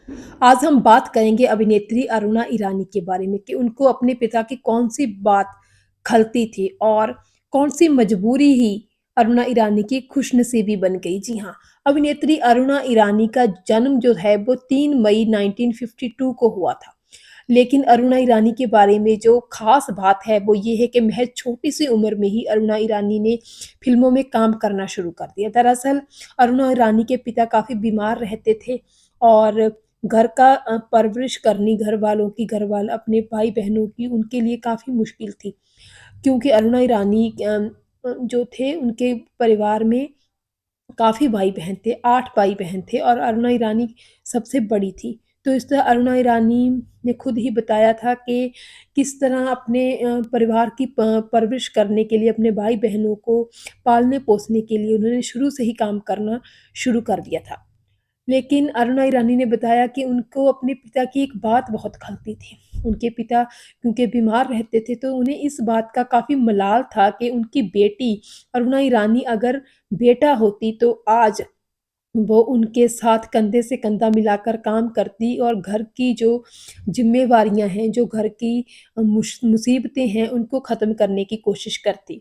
आज हम बात करेंगे अभिनेत्री अरुणा ईरानी के बारे में कि उनको अपने पिता की कौन-सी बात खलती थी और कौन-सी मजबूरी ही अरुणा ईरानी की खुशनसीबी बन गई। जी हाँ, अभिनेत्री अरुणा ईरानी का जन्म जो है वो 3 मई 1952 को हुआ था। लेकिन अरुणा ईरानी के बारे में जो ख़ास बात है वो ये है कि महज़ छोटी-सी उम्र में ही अरुणा ईरानी ने फ़िल्मों में काम करना शुरू कर दिया। दरअसल अरुणा ईरानी के पिता काफ़ी बीमार रहते थे और घर का परवरिश करनी घरवालों की घरवाल अपने भाई-बहनों की उनके लिए काफ़ी मुश्किल थी। क्योंकि अरुणा ईरानी जो थे उनके परिवार में काफ़ी भाई-बहन थे, 8 भाई-बहन थे और अरुणा ईरानी सबसे बड़ी थी। तो इस तरह अरुणा ईरानी ने खुद ही बताया था कि किस तरह अपने परिवार की परवरिश करने के लिए, अपने भाई-बहनों को पालने-पोसने के लिए उन्होंने शुरू से ही काम करना शुरू कर दिया था। लेकिन अरुणा ईरानी ने बताया कि उनको अपने पिता की एक बात बहुत खलती थी। उनके पिता क्योंकि बीमार रहते थे तो उन्हें इस बात का काफ़ी मलाल था कि उनकी बेटी अरुणा ईरानी अगर बेटा होती तो आज वो उनके साथ कंधे से कंधा मिलाकर काम करती और घर की जो ज़िम्मेवारियाँ हैं, जो घर की मुसीबतें हैं, उनको ख़त्म करने की कोशिश करती।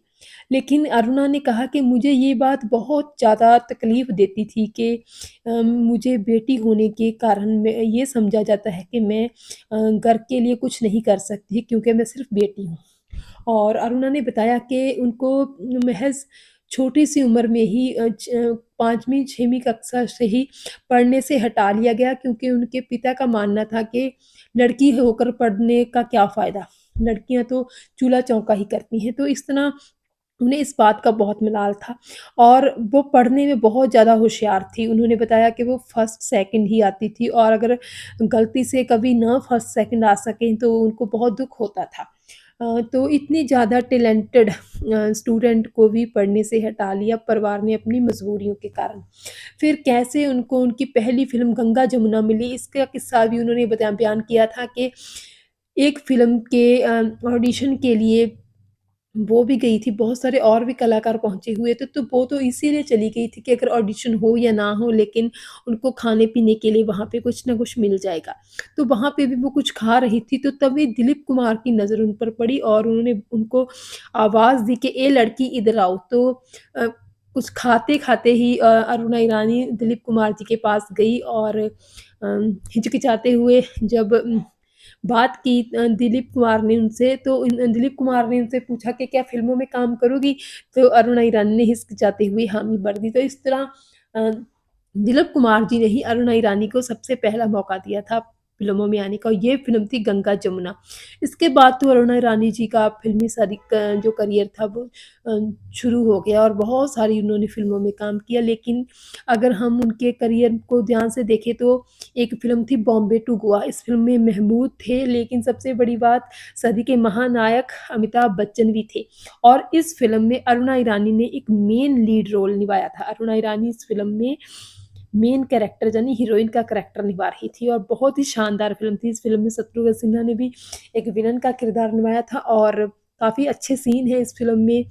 लेकिन अरुणा ने कहा कि मुझे ये बात बहुत ज़्यादा तकलीफ़ देती थी कि मुझे बेटी होने के कारण मैं ये समझा जाता है कि मैं घर के लिए कुछ नहीं कर सकती क्योंकि मैं सिर्फ़ बेटी हूँ। और अरुणा ने बताया कि उनको महज़ छोटी-सी उम्र में ही 5वीं-6वीं कक्षा से ही पढ़ने से हटा लिया गया क्योंकि उनके पिता का मानना था कि लड़की होकर पढ़ने का क्या फ़ायदा? लड़कियाँ तो चूल्हा-चौका ही करती हैं। तो इस तरह उन्हें इस बात का बहुत मलाल था और वो पढ़ने में बहुत ज़्यादा होशियार थी। उन्होंने बताया कि वो फर्स्ट, सेकंड ही आती थी और अगर गलती से कभी ना फर्स्ट, सेकंड आ सकें तो उनको बहुत दुःख होता था। तो इतनी ज़्यादा टैलेंटेड स्टूडेंट को भी पढ़ने से हटा लिया परिवार ने अपनी मजबूरियों के कारण। फिर कैसे उनको उनकी पहली फ़िल्म गंगा जमुना मिली इसका किस्सा भी उन्होंने बयान किया था कि एक फ़िल्म के ऑडिशन के लिए वो भी गई थी, बहुत सारे और भी कलाकार पहुँचे हुए थे, तो वो तो इसीलिए चली गई थी कि अगर ऑडिशन हो या ना हो लेकिन उनको खाने-पीने के लिए वहाँ पे कुछ न कुछ मिल जाएगा। तो वहाँ पे भी वो कुछ खा रही थी, तो तभी दिलीप कुमार की नज़र उन पर पड़ी और उन्होंने उनको आवाज़ दी कि, "ए लड़की इधर आओ।" तो अ, कुछ खाते-खाते ही अरुणा ईरानी दिलीप कुमार जी के पास गई और हिचकिचाते हुए जब बात की दिलीप कुमार ने उनसे तो दिलीप कुमार ने उनसे पूछा कि क्या फ़िल्मों में काम करोगी? तो अरुणा ईरानी ने हिचकिचाते हुए हामी भर दी। तो इस तरह दिलीप कुमार जी ने ही अरुणा ईरानी को सबसे पहला मौका दिया था फ़िल्मों में आने का और ये फ़िल्म थी गंगा जमुना। इसके बाद तो अरुणा ईरानी जी का फ़िल्मी जो करियर था वो शुरू हो गया और बहुत सारी उन्होंने फ़िल्मों में काम किया लेकिन अगर हम उनके करियर को ध्यान से देखें तो एक फ़िल्म थी बॉम्बे टू गोवा। इस फ़िल्म में महमूद थे लेकिन सबसे बड़ी बात सदी के महानायक अमिताभ बच्चन भी थे और इस फ़िल्म में अरुणा ईरानी ने एक मेन लीड रोल निभाया था। अरुणा ईरानी इस फ़िल्म में मेन कैरेक्टर यानी हीरोइन का कैरेक्टर निभा रही थी और बहुत ही शानदार फ़िल्म थी। इस फ़िल्म में शत्रुघ्न सिन्हा ने भी एक विलेन का किरदार निभाया था और काफ़ी अच्छे सीन हैं इस फ़िल्म में।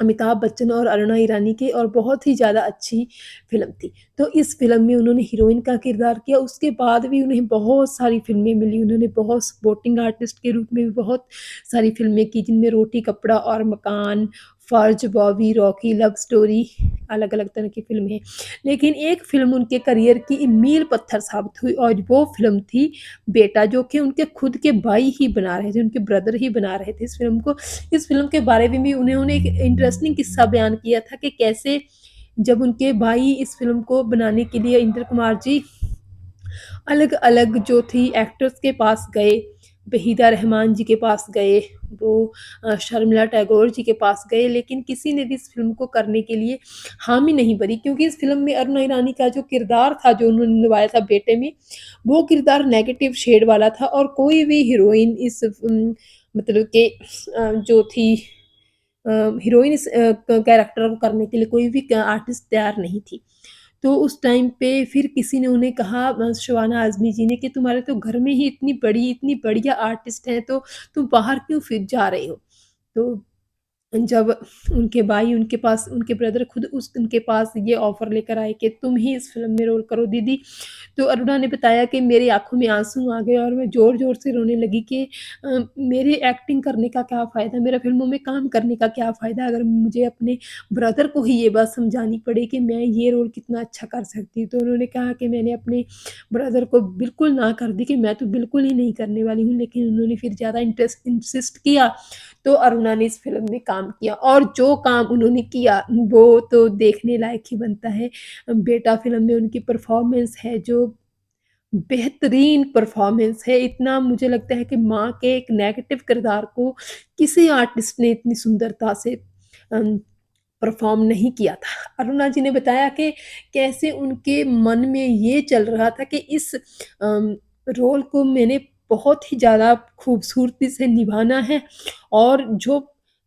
अमिताभ बच्चन और अरुणा ईरानी के और बहुत ही ज़्यादा अच्छी फ़िल्म थी। तो इस फ़िल्म में उन्होंने हीरोइन का किरदार किया, उसके बाद भी उन्हें बहुत सारी फ़िल्में मिली। उन्होंने बहुत सपोर्टिंग आर्टिस्ट के रूप में भी बहुत सारी फ़िल्में की, जिनमें रोटी कपड़ा और मकान, फ़र्ज़, बॉबी, रॉकी, लव स्टोरी अलग-अलग तरह की फ़िल्में हैं। लेकिन एक फ़िल्म उनके करियर की मील पत्थर साबित हुई और वो फ़िल्म थी बेटा, जो कि उनके खुद के भाई ही बना रहे थे, उनके ब्रदर ही बना रहे थे इस फ़िल्म को। इस फ़िल्म के बारे में भी उन्होंने एक इंटरेस्टिंग किस्सा बयान किया था कि कैसे जब उनके भाई इस फ़िल्म को बनाने के लिए इंद्र कुमार जी अलग-अलग जो थी एक्टर्स के पास गए, वहीदा रहमान जी के पास गए, वो शर्मिला टैगोर जी के पास गए, लेकिन किसी ने भी इस फ़िल्म को करने के लिए हामी नहीं भरी क्योंकि इस फ़िल्म में अरुणा ईरानी का जो किरदार था, जो उन्होंने निभाया था बेटे में, वो किरदार नेगेटिव शेड वाला था और कोई भी हीरोइन इस मतलब कि जो थी हीरोइन इस कैरेक्टर को करने के लिए कोई भी आर्टिस्ट तैयार नहीं थी। तो उस टाइम पे फिर किसी ने उन्हें कहा शबाना आज़मी जी ने कि तुम्हारे तो घर में ही इतनी बड़ी, इतनी बढ़िया आर्टिस्ट हैं, तो तुम बाहर क्यों फिर जा रहे हो? तो जब उनके भाई उनके ब्रदर खुद उस उनके पास ये ऑफ़र लेकर आए कि तुम ही इस फ़िल्म में रोल करो दीदी, तो अरुणा ने बताया कि मेरी आँखों में आँसू आ गए और मैं ज़ोर-ज़ोर से रोने लगी कि मेरे एक्टिंग करने का क्या फ़ायदा, मेरा फ़िल्मों में काम करने का क्या फ़ायदा अगर मुझे अपने ब्रदर को ही ये बात समझानी पड़े कि मैं ये रोल कितना अच्छा कर सकती हूँ। तो उन्होंने कहा कि मैंने अपने ब्रदर को बिल्कुल ना कर दी कि मैं तो बिल्कुल ही नहीं करने वाली हूँ, लेकिन उन्होंने फिर ज़्यादा इंसिस्ट किया, तो अरुणा ने इस फ़िल्म में काम किया और जो काम उन्होंने किया, वो तो देखने लायक ही बनता है। बेटा फ़िल्म में उनकी परफ़ॉर्मेंस है जो बेहतरीन परफ़ॉर्मेंस है, इतना मुझे लगता है कि माँ के एक नेगेटिव किरदार को किसी आर्टिस्ट ने इतनी सुंदरता से अम, परफ़ॉर्म नहीं किया था। अरुणा जी ने बताया कि कैसे उनके मन में ये चल रहा था कि इस रोल को मैंने बहुत ही ज़्यादा खूबसूरती से निभाना है और जो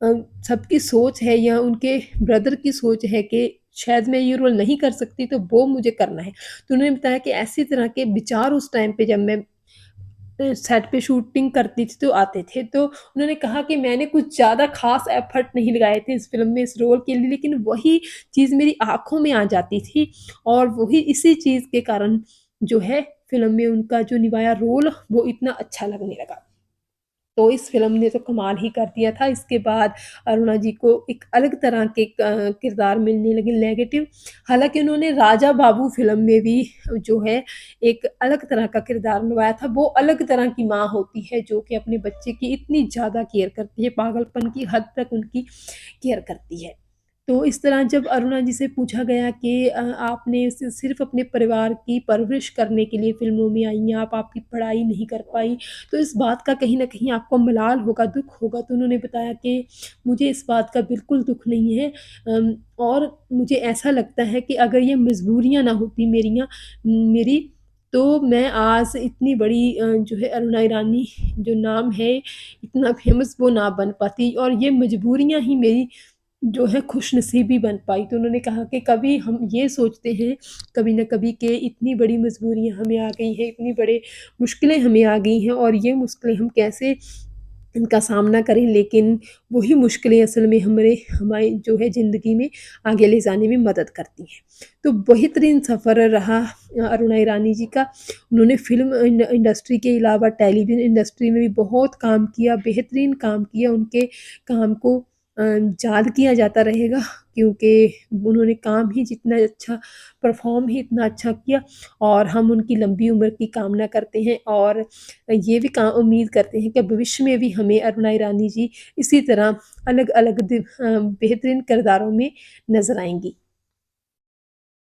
अ, सबकी सोच है या उनके ब्रदर की सोच है कि शायद मैं ये रोल नहीं कर सकती, तो वो मुझे करना है। तो उन्होंने बताया कि ऐसी तरह के विचार उस टाइम पे जब मैं सेट पे शूटिंग करती थी तो आते थे। तो उन्होंने कहा कि मैंने कुछ ज़्यादा ख़ास एफ़र्ट नहीं लगाए थे इस फ़िल्म में इस रोल के लिए, लेकिन वही चीज़ मेरी आँखों में आ जाती थी और वही इसी चीज़ के कारण जो है फ़िल्म में उनका जो निभाया रोल वो इतना अच्छा लगने लगा। तो इस फ़िल्म ने तो कमाल ही कर दिया था। इसके बाद अरुणा जी को एक अलग तरह के किरदार मिलने लगे नेगेटिव। हालाँकि उन्होंने राजा बाबू फ़िल्म में भी जो है एक अलग तरह का किरदार निभाया था। वो अलग तरह की माँ होती है जो कि अपने बच्चे की इतनी ज़्यादा केयर करती है, पागलपन की हद तक उनकी केयर करती है। तो इस तरह जब अरुणा जी से पूछा गया कि आपने सिर्फ़ अपने परिवार की परवरिश करने के लिए फ़िल्मों में आई हैं, आप आपकी पढ़ाई नहीं कर पाई, तो इस बात का कहीं न कहीं आपको मलाल होगा, दुःख होगा। तो उन्होंने बताया कि मुझे इस बात का बिल्कुल दुःख नहीं है और मुझे ऐसा लगता है कि अगर ये मजबूरियाँ ना होती मेरी, तो मैं आज इतनी बड़ी जो है अरुणा ईरानी जो नाम है, इतना फ़ेमस वो ना बन पाती और ये मजबूरियाँ ही मेरी जो है खुशनसीबी बन पाई। तो उन्होंने कहा कि कभी हम ये सोचते हैं कभी न कभी कि इतनी बड़ी मजबूरियाँ हमें आ गई हैं, इतनी बड़े मुश्किलें हमें आ गई हैं और ये मुश्किलें हम कैसे इनका सामना करें, लेकिन वही मुश्किलें असल में हमारी जो है ज़िंदगी में आगे ले जाने में मदद करती हैं। तो बेहतरीन सफ़र रहा अरुणा ईरानी जी का। उन्होंने फ़िल्म इंडस्ट्री के अलावा टेलीविज़न इंडस्ट्री में भी बहुत काम किया, बेहतरीन काम किया। उनके काम को याद किया जाता रहेगा क्योंकि उन्होंने काम ही जितना अच्छा परफ़ॉर्म ही इतना अच्छा किया और हम उनकी लंबी उम्र की कामना करते हैं और ये भी उम्मीद करते हैं कि भविष्य में भी हमें अरुणा ईरानी जी इसी तरह अलग-अलग बेहतरीन किरदारों में नज़र आएँगी।